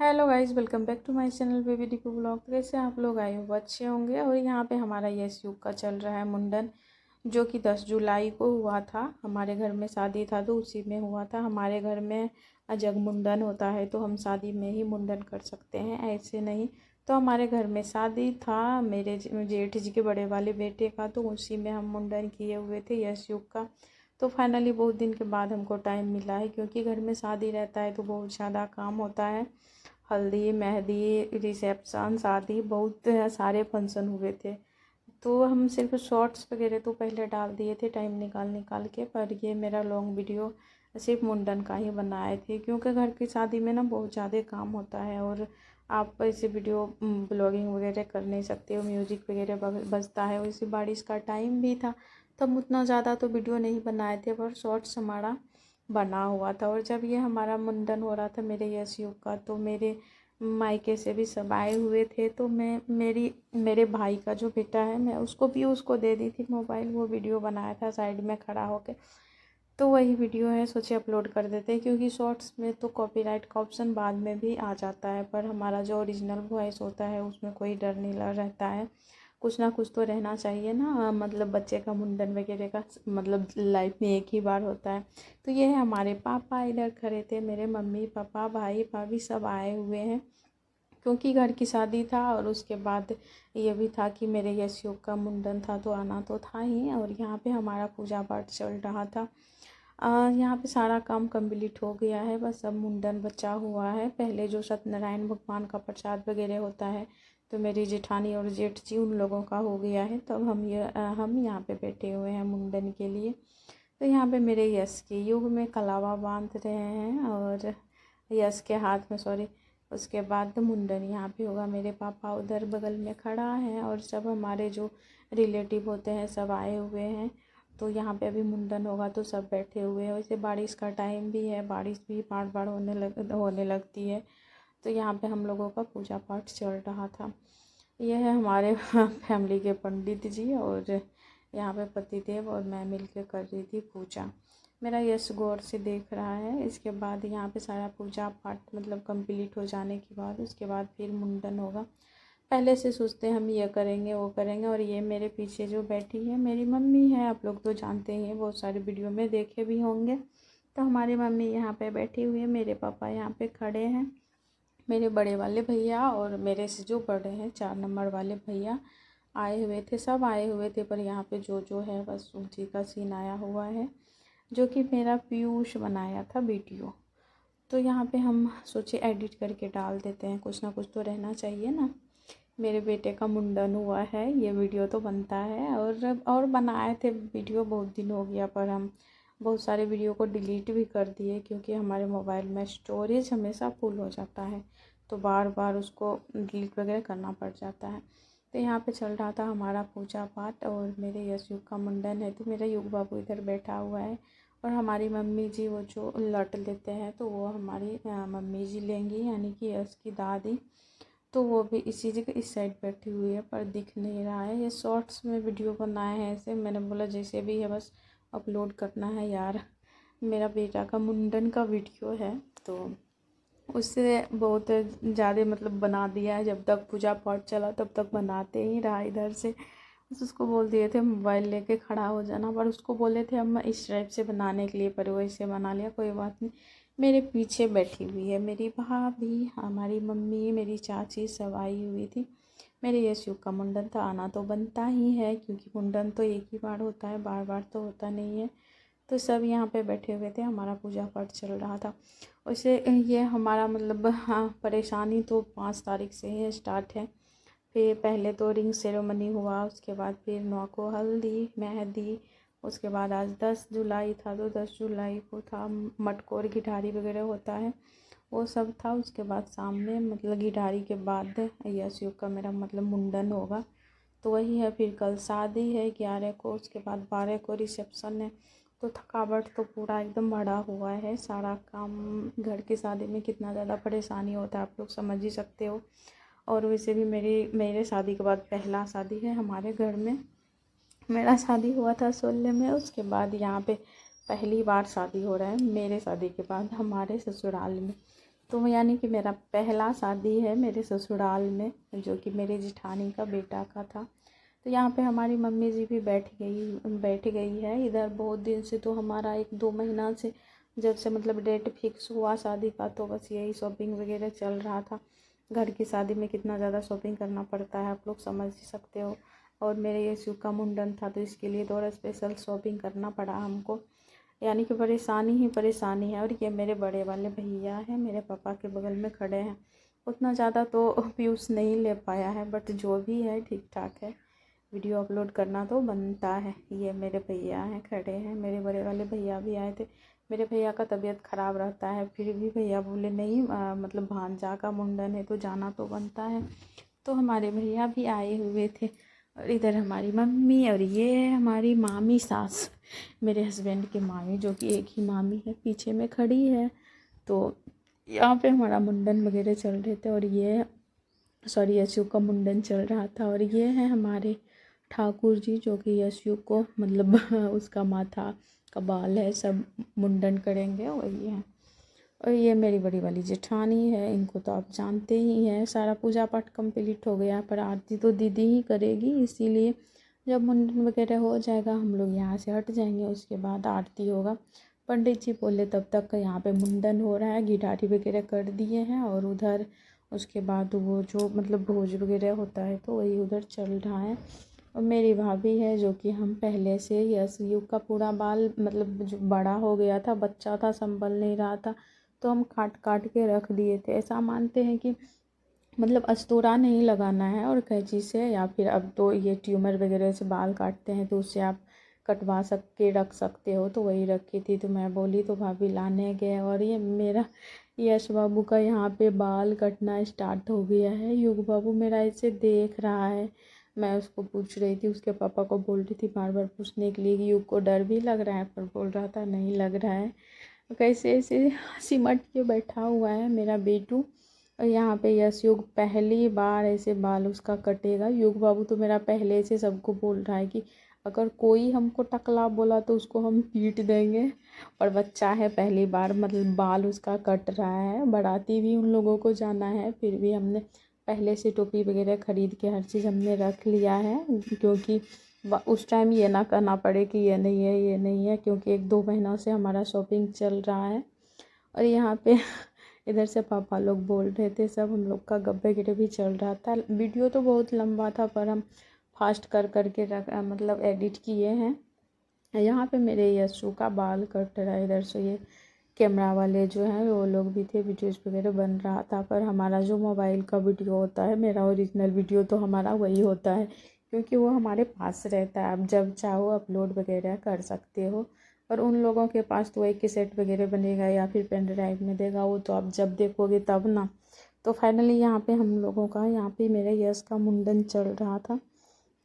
Hello guys, welcome back to my channel baby Diko blog. तो कैसे आप लोग आए हो, अच्छे होंगे। और यहाँ पे हमारा यस युग का चल रहा है मुंडन, जो कि 10 जुलाई को हुआ था। हमारे घर में शादी था तो उसी में हुआ था। हमारे घर में जब मुंडन होता है तो हम शादी में ही मुंडन कर सकते हैं, ऐसे नहीं। तो हमारे घर में शादी था मेरे जेठ जी के बड़े वाले बेटे का, तो उसी में हम मुंडन किए हुए थे यस युग का। तो फाइनली बहुत दिन के बाद हमको टाइम मिला है, क्योंकि घर में शादी रहता है तो बहुत ज़्यादा काम होता है। हल्दी, मेहंदी, रिसेप्शन, शादी, बहुत सारे फंक्शन हुए थे। तो हम सिर्फ शॉर्ट्स वगैरह तो पहले डाल दिए थे टाइम निकाल निकाल के, पर ये मेरा लॉन्ग वीडियो सिर्फ मुंडन का ही बनाए थे, क्योंकि घर की शादी में ना बहुत ज़्यादा काम होता है और आप ऐसे वीडियो ब्लॉगिंग वगैरह कर नहीं सकते हो। म्यूजिक वगैरह बजता है, वैसे बारिश का टाइम भी था तब उतना ज़्यादा तो वीडियो नहीं बनाए थे, पर शॉर्ट्स हमारा बना हुआ था। और जब ये हमारा मुंडन हो रहा था मेरे यस युग का, तो मेरे मायके से भी सब आए हुए थे। तो मेरे भाई का जो बेटा है, मैं उसको दे दी थी मोबाइल। वो वीडियो बनाया था साइड में खड़ा होकर, तो वही वीडियो है, सोचे अपलोड कर देते हैं। क्योंकि शॉर्ट्स में तो कॉपीराइट का ऑप्शन बाद में भी आ जाता है, पर हमारा जो ओरिजिनल वॉइस होता है उसमें कोई डर नहीं रहता है। कुछ ना कुछ तो रहना चाहिए ना, मतलब बच्चे का मुंडन वगैरह का मतलब लाइफ में एक ही बार होता है। तो ये है, हमारे पापा इधर खड़े थे, मेरे मम्मी पापा भाई भाभी सब आए हुए हैं, क्योंकि घर की शादी था। और उसके बाद ये भी था कि मेरे यश योग का मुंडन था, तो आना तो था ही। और यहाँ पे हमारा पूजा पाठ चल रहा था। यहाँ पे सारा काम कंप्लीट हो गया है, बस अब मुंडन बचा हुआ है। पहले जो सत्यनारायण भगवान का प्रसाद वगैरह होता है, तो मेरी जेठानी और जेठ जी उन लोगों का हो गया है। तब हम यहाँ पे बैठे हुए हैं मुंडन के लिए। तो यहाँ पे मेरे यश के युग में कलावा बांध रहे हैं, और यश के हाथ में, सॉरी, उसके बाद मुंडन यहाँ पे होगा। मेरे पापा उधर बगल में खड़ा है, और सब हमारे जो रिलेटिव होते हैं सब आए हुए हैं। तो यहाँ पे अभी मुंडन होगा तो सब बैठे हुए हैं। वैसे बारिश का टाइम भी है, बारिश भी बार बार होने लगती है। तो यहाँ पे हम लोगों का पूजा पाठ चल रहा था। ये है हमारे फैमिली के पंडित जी, और यहाँ पे पतिदेव और मैं मिलकर कर रही थी पूजा। मेरा यश गौर से देख रहा है। इसके बाद यहाँ पे सारा पूजा पाठ मतलब कंप्लीट हो जाने के बाद उसके बाद फिर मुंडन होगा। पहले से सोचते हैं हम ये करेंगे वो करेंगे। और ये मेरे पीछे जो बैठी है मेरी मम्मी है, आप लोग तो जानते ही हैं, बहुत सारी वीडियो में देखे भी होंगे। तो हमारी मम्मी यहाँ पे बैठी हुई है, मेरे पापा यहाँ पे खड़े हैं, मेरे बड़े वाले भैया और मेरे से जो बड़े हैं 4 नंबर वाले भैया आए हुए थे। सब आए हुए थे, पर यहाँ पे जो है बस उसी का सीन आया हुआ है, जो कि मेरा पीयूष बनाया था वीडियो। तो यहाँ पे हम सोचे एडिट करके डाल देते हैं, कुछ ना कुछ तो रहना चाहिए ना। मेरे बेटे का मुंडन हुआ है, ये वीडियो तो बनता है। और बनाए थे वीडियो, बहुत दिन हो गया, पर हम बहुत सारे वीडियो को डिलीट भी कर दिए, क्योंकि हमारे मोबाइल में स्टोरेज हमेशा फुल हो जाता है, तो बार बार उसको डिलीट वगैरह करना पड़ जाता है। तो यहाँ पे चल रहा था हमारा पूजा पाठ, और मेरे यश युग का मुंडन है। तो मेरा युग बाबू इधर बैठा हुआ है, और हमारी मम्मी जी वो जो लट लेते हैं तो वो हमारी मम्मी जी लेंगी, यानी कि यश की दादी। तो वो भी इसी जगह इस साइड बैठी हुई है, पर दिख नहीं रहा है। ये शॉर्ट्स में वीडियो बनाए हैं ऐसे, मैंने बोला जैसे भी है बस अपलोड करना है यार। मेरा बेटा का मुंडन का वीडियो है, तो उससे बहुत ज़्यादा मतलब बना दिया है। जब तक पूजा पाठ चला तब तक बनाते ही रहा इधर से। बस उसको बोल दिए थे मोबाइल लेके खड़ा हो जाना, पर उसको बोले थे हम इस टाइप से बनाने के लिए, पर वो ऐसे बना लिया, कोई बात नहीं। मेरे पीछे बैठी हुई है मेरी भाभी, हमारी मम्मी, मेरी चाची सब आई हुई थी। मेरे यश युग का मुंडन था, आना तो बनता ही है, क्योंकि मुंडन तो एक ही बार होता है, बार बार तो होता नहीं है। तो सब यहाँ पे बैठे हुए थे, हमारा पूजा पाठ चल रहा था। वैसे ये हमारा मतलब हाँ, परेशानी तो 5 तारीख से ही स्टार्ट है। फिर पहले तो रिंग सेरेमनी हुआ, उसके बाद फिर 9 को हल्दी मेहंदी, उसके बाद आज 10 जुलाई था, तो 10 जुलाई को था मटकोर घिठारी वगैरह होता है, वो सब था। उसके बाद शाम में मतलब घिठारी के बाद यश युग का मेरा मतलब मुंडन होगा, तो वही है। फिर कल शादी है 11 को, उसके बाद 12 को रिसेप्शन है। तो थकावट तो पूरा एकदम बढ़ा हुआ है, सारा काम। घर की शादी में कितना ज़्यादा परेशानी होता है आप लोग समझ ही सकते हो। और वैसे भी मेरे शादी के बाद पहला शादी है हमारे घर में। मेरा शादी हुआ था 16 में, उसके बाद यहाँ पे पहली बार शादी हो रहा है मेरे शादी के बाद हमारे ससुराल में। तो यानी कि मेरा पहला शादी है मेरे ससुराल में, जो कि मेरे जेठानी का बेटा का था। तो यहाँ पे हमारी मम्मी जी भी बैठ गई है इधर बहुत दिन से। तो हमारा 1-2 महीना से जब से मतलब डेट फिक्स हुआ शादी का, तो बस यही शॉपिंग वगैरह चल रहा था। घर की शादी में कितना ज़्यादा शॉपिंग करना पड़ता है, आप लोग समझ ही सकते हो। और मेरे ये शिव का मुंडन था, तो इसके लिए थोड़ा स्पेशल शॉपिंग करना पड़ा हमको, यानी कि परेशानी ही परेशानी है। और ये मेरे बड़े वाले भैया हैं, मेरे पापा के बगल में खड़े हैं। उतना ज़्यादा तो व्यूज़ नहीं ले पाया है, बट जो भी है ठीक ठाक है। वीडियो अपलोड करना तो बनता है। ये मेरे भैया हैं, खड़े हैं। मेरे बड़े वाले भैया भी आए थे। मेरे भैया का तबीयत ख़राब रहता है, फिर भी भैया बोले नहीं मतलब भांजा का मुंडन है तो जाना तो बनता है। तो हमारे भैया भी आए हुए थे। और इधर हमारी मम्मी, और ये है हमारी मामी सास, मेरे हस्बैंड की मामी, जो कि एक ही मामी है, पीछे में खड़ी है। तो यहाँ पे हमारा मुंडन वगैरह चल रहे थे। और ये सॉरी यशु का मुंडन चल रहा था। और ये है हमारे ठाकुर जी, जो कि यशु को मतलब उसका माथा का बाल है सब मुंडन करेंगे, वही है। और ये मेरी बड़ी वाली जेठानी है, इनको तो आप जानते ही हैं। सारा पूजा पाठ कंप्लीट हो गया, पर आरती तो दीदी ही करेगी, इसीलिए जब मुंडन वगैरह हो जाएगा हम लोग यहाँ से हट जाएंगे, उसके बाद आरती होगा। पंडित जी बोले तब तक यहाँ पे मुंडन हो रहा है, घिढारी वगैरह कर दिए हैं। और उधर उसके बाद वो जो मतलब भोज वगैरह होता है तो वही उधर चल रहा है। और मेरी भाभी है, जो कि हम पहले से यस युग का पूरा बाल मतलब जो बड़ा हो गया था, बच्चा था, संभल नहीं रहा था, तो हम काट काट के रख दिए थे। ऐसा मानते हैं कि मतलब अस्तूरा नहीं लगाना है और कैंची से, या फिर अब तो ये ट्यूमर वगैरह से बाल काटते हैं तो उससे आप कटवा के रख सकते हो। तो वही रखी थी, तो मैं बोली तो भाभी लाने गए। और ये मेरा यश बाबू का यहाँ पे बाल कटना स्टार्ट हो गया है। युग बाबू मेरा ऐसे देख रहा है, मैं उसको पूछ रही थी, उसके पापा को बोल रही थी बार बार पूछने के लिए कि युग को डर भी लग रहा है, पर बोल रहा था नहीं लग रहा है। कैसे ऐसे सिमट के बैठा हुआ है मेरा बेटू। और यहाँ पे यश युग पहली बार ऐसे बाल उसका कटेगा। युग बाबू तो मेरा पहले से सबको बोल रहा है कि अगर कोई हमको टकला बोला तो उसको हम पीट देंगे। और बच्चा है, पहली बार मतलब बाल उसका कट रहा है। बाराती भी उन लोगों को जाना है, फिर भी हमने पहले से टोपी वगैरह ख़रीद के हर चीज़ हमने रख लिया है, क्योंकि उस टाइम ये ना करना पड़े कि ये नहीं है ये नहीं है, क्योंकि 1-2 महीनों से हमारा शॉपिंग चल रहा है। और यहाँ पे इधर से पापा लोग बोल रहे थे, सब हम लोग का गप्पे गिरे भी चल रहा था। वीडियो तो बहुत लंबा था, पर हम फास्ट कर करके मतलब एडिट किए हैं। यहाँ पे मेरे यशु का बाल कट रहा है। इधर से ये कैमरा वाले जो हैं वो लोग भी थे, वीडियोज़ वगैरह बन रहा था। पर हमारा जो मोबाइल का वीडियो होता है, मेरा ओरिजिनल वीडियो तो हमारा वही होता है, क्योंकि वो हमारे पास रहता है। आप जब चाहो अपलोड वगैरह कर सकते हो। और उन लोगों के पास तो एक कैसेट वगैरह बनेगा या फिर पेन ड्राइव में देगा, वो तो आप जब देखोगे तब ना। तो फाइनली यहाँ पे हम लोगों का, यहाँ पे मेरे यश का मुंडन चल रहा था।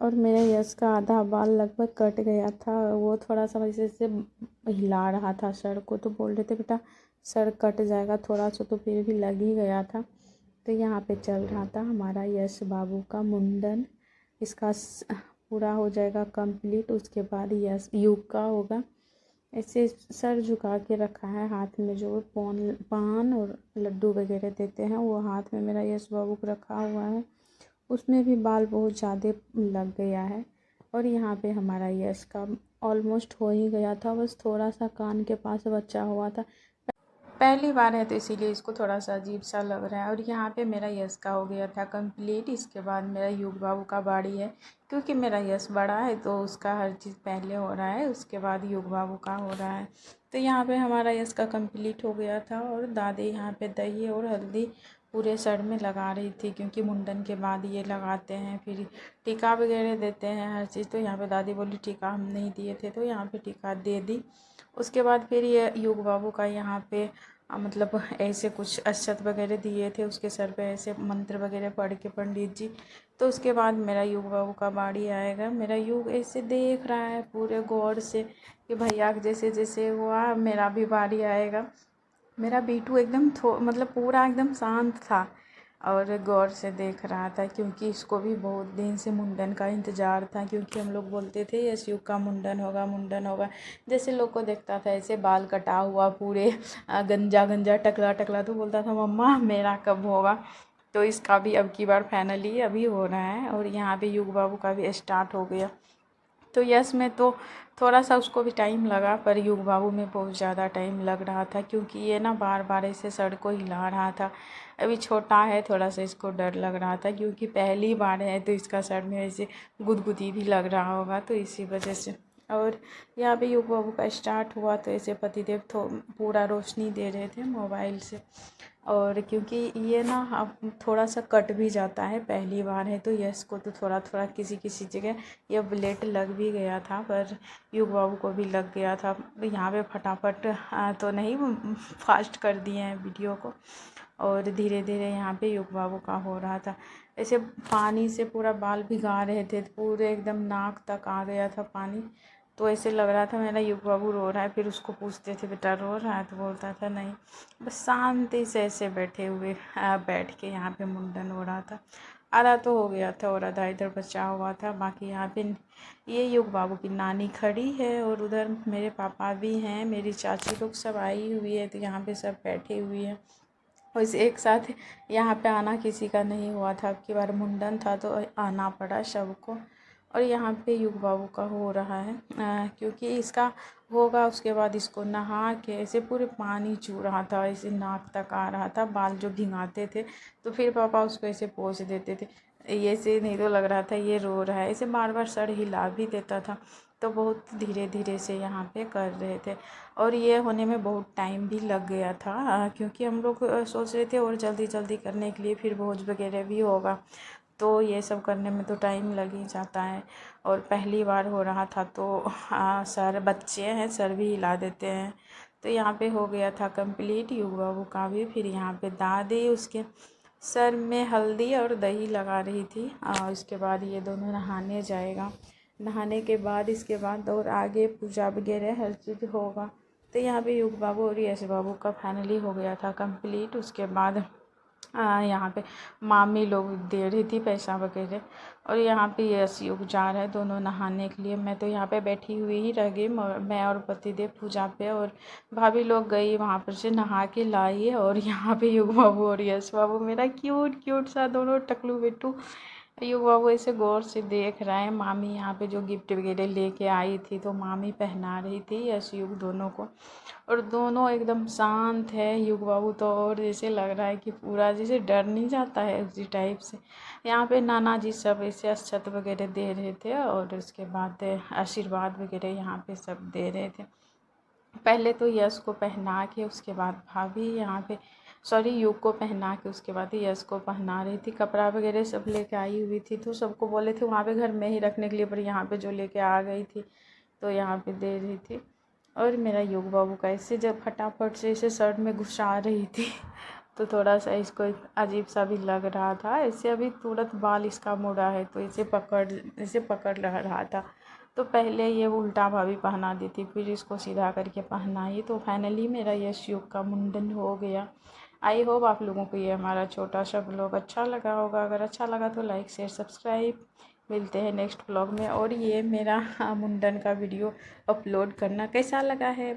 और मेरे यश का आधा बाल लगभग कट गया था। वो थोड़ा सा वैसे से हिला रहा था सर को, तो बोल रहे थे बेटा सर कट जाएगा थोड़ा सा, तो फिर भी लग ही गया था। तो यहाँ पे चल रहा था हमारा यश बाबू का मुंडन। इसका पूरा हो जाएगा कंप्लीट, उसके बाद यश युग का होगा। ऐसे सर झुका के रखा है, हाथ में जो पान और लड्डू वगैरह देते हैं वो हाथ में मेरा यश बाबू को रखा हुआ है। उसमें भी बाल बहुत ज़्यादा लग गया है। और यहाँ पे हमारा यश का ऑलमोस्ट हो ही गया था, बस थोड़ा सा कान के पास बचा हुआ था। पहली बार है तो इसीलिए इसको थोड़ा सा अजीब सा लग रहा है। और यहाँ पे मेरा यश का हो गया था कंप्लीट। इसके बाद मेरा युग बाबू का बारी है, क्योंकि मेरा यश बड़ा है तो उसका हर चीज़ पहले हो रहा है, उसके बाद युग बाबू का हो रहा है। तो यहाँ पे हमारा यश का कंप्लीट हो गया था। और दादी यहाँ पे दही और हल्दी पूरे सर में लगा रही थी, क्योंकि मुंडन के बाद ये लगाते हैं, फिर टीका वगैरह देते हैं हर चीज़। तो यहाँ पे दादी बोली टीका हम नहीं दिए थे, तो यहाँ पे टीका दे दी। उसके बाद फिर ये युग बाबू का यहाँ पे मतलब ऐसे कुछ अक्षत वगैरह दिए थे उसके सर पे, ऐसे मंत्र वगैरह पढ़ के पंडित जी। तो उसके बाद मेरा युग बाबू का बारी आएगा। मेरा युग ऐसे देख रहा है पूरे गौर से कि भैया जैसे जैसे हुआ मेरा भी बारी आएगा। मेरा बीटू एकदम मतलब पूरा एकदम शांत था, और गौर से देख रहा था, क्योंकि इसको भी बहुत दिन से मुंडन का इंतज़ार था। क्योंकि हम लोग बोलते थे यशयुग का मुंडन होगा, मुंडन होगा। जैसे लोग को देखता था ऐसे बाल कटा हुआ पूरे गंजा गंजा टकला टकला, तो बोलता था मम्मा मेरा कब होगा। तो इसका भी अब की बार फाइनली अभी हो रहा है। और यहाँ पे युग बाबू का भी स्टार्ट हो गया। तो यस में तो थोड़ा सा उसको भी टाइम लगा, पर युग बाबू में बहुत ज़्यादा टाइम लग रहा था, क्योंकि ये ना बार बार ऐसे सर को हिला रहा था। अभी छोटा है, थोड़ा सा इसको डर लग रहा था, क्योंकि पहली बार है तो इसका सर में ऐसे गुदगुदी भी लग रहा होगा, तो इसी वजह से। और यहाँ पे युग बाबू का स्टार्ट हुआ तो ऐसे पतिदेव पूरा रोशनी दे रहे थे मोबाइल से। और क्योंकि ये ना अब थोड़ा सा कट भी जाता है, पहली बार है तो यस को तो थोड़ा थोड़ा किसी किसी जगह ये ब्लेड लग भी गया था, पर युग बाबू को भी लग गया था। यहाँ पे फटाफट तो नहीं फास्ट कर दिए हैं वीडियो को। और धीरे धीरे यहाँ पे युग बाबू का हो रहा था। ऐसे पानी से पूरा बाल भिगा रहे थे, पूरे एकदम नाक तक आ गया था पानी। तो ऐसे लग रहा था मेरा युग बाबू रो रहा है। फिर उसको पूछते थे बेटा रो रहा है, तो बोलता था नहीं। बस शांति से ऐसे बैठे हुए बैठ के यहाँ पे मुंडन हो रहा था। आधा तो हो गया था और आधा इधर बचा हुआ था। बाकी यहाँ पे ये युग बाबू की नानी खड़ी है और उधर मेरे पापा भी हैं, मेरी चाची लोग सब आई हुई है, तो यहाँ पे सब बैठे हुए हैं। और इस एक साथ यहाँ पे आना किसी का नहीं हुआ था, अब की बार मुंडन था तो आना पड़ा सबको। और यहाँ पे युग बाबू का हो रहा है क्योंकि इसका होगा, उसके बाद इसको नहा के ऐसे पूरे पानी चू रहा था, ऐसे नाक तक आ रहा था, बाल जो भिगाते थे तो फिर पापा उसको ऐसे पोंछ देते थे। ये से नहीं तो लग रहा था ये रो रहा है, ऐसे बार बार सर हिला भी देता था। तो बहुत धीरे धीरे से यहाँ पे कर रहे थे। और ये होने में बहुत टाइम भी लग गया था क्योंकि हम लोग सोच रहे थे और जल्दी जल्दी करने के लिए, फिर भोज वगैरह भी होगा, तो ये सब करने में तो टाइम लग ही जाता है। और पहली बार हो रहा था तो सर बच्चे हैं, सर भी हिला देते हैं। तो यहाँ पे हो गया था कंप्लीट युग बाबू का भी। फिर यहाँ पे दादी उसके सर में हल्दी और दही लगा रही थी। और इसके बाद ये दोनों नहाने जाएगा। नहाने के बाद इसके बाद और आगे पूजा वगैरह हर चीज़ होगा। तो यहाँ पे युग बाबू और यश बाबू का फाइनली हो गया था कंप्लीट। उसके बाद यहाँ पे मामी लोग दे रही थी पैसा वगैरह। और यहाँ पे यश युग जा रहा है दोनों नहाने के लिए। मैं तो यहाँ पे बैठी हुई ही रह गई, मैं और पतिदेव पूजा पे, और भाभी लोग गई वहाँ पर से नहा के लाई है। और यहाँ पे युग बाबू और यश बाबू मेरा क्यूट क्यूट सा दोनों टकलू बेटू, युग बाबू ऐसे गौर से देख रहा है। मामी यहाँ पे जो गिफ्ट वगैरह लेके आई थी तो मामी पहना रही थी यश युग दोनों को। और दोनों एकदम शांत है। युग बाबू तो और जैसे लग रहा है कि पूरा जैसे डर नहीं जाता है उसी टाइप से। यहाँ पे नाना जी सब ऐसे अक्षत वगैरह दे रहे थे और उसके बाद आशीर्वाद वगैरह यहाँ पे सब दे रहे थे। पहले तो यश को पहना के उसके बाद भाभी यहाँ पे युग को पहना के उसके बाद यश को पहना रही थी। कपड़ा वगैरह सब लेके आई हुई थी, तो सबको बोले थे वहाँ पे घर में ही रखने के लिए, पर यहाँ पे जो लेके आ गई थी तो यहाँ पे दे रही थी। और मेरा युग बाबू का ऐसे जब फटाफट से इसे शर्ट में घुसा रही थी तो थोड़ा सा इसको अजीब सा भी लग रहा था। ऐसे अभी तुरंत बाल इसका मुड़ा है तो इसे पकड़ रहा था। तो पहले ये उल्टा भाभी पहना दी थी, फिर इसको सीधा करके पहनाई। तो फाइनली मेरा यश युग का मुंडन हो गया। आई होप आप लोगों को ये हमारा छोटा सा ब्लॉग अच्छा लगा होगा। अगर अच्छा लगा तो लाइक शेयर सब्सक्राइब। मिलते हैं नेक्स्ट ब्लॉग में। और ये मेरा मुंडन का वीडियो अपलोड करना कैसा लगा है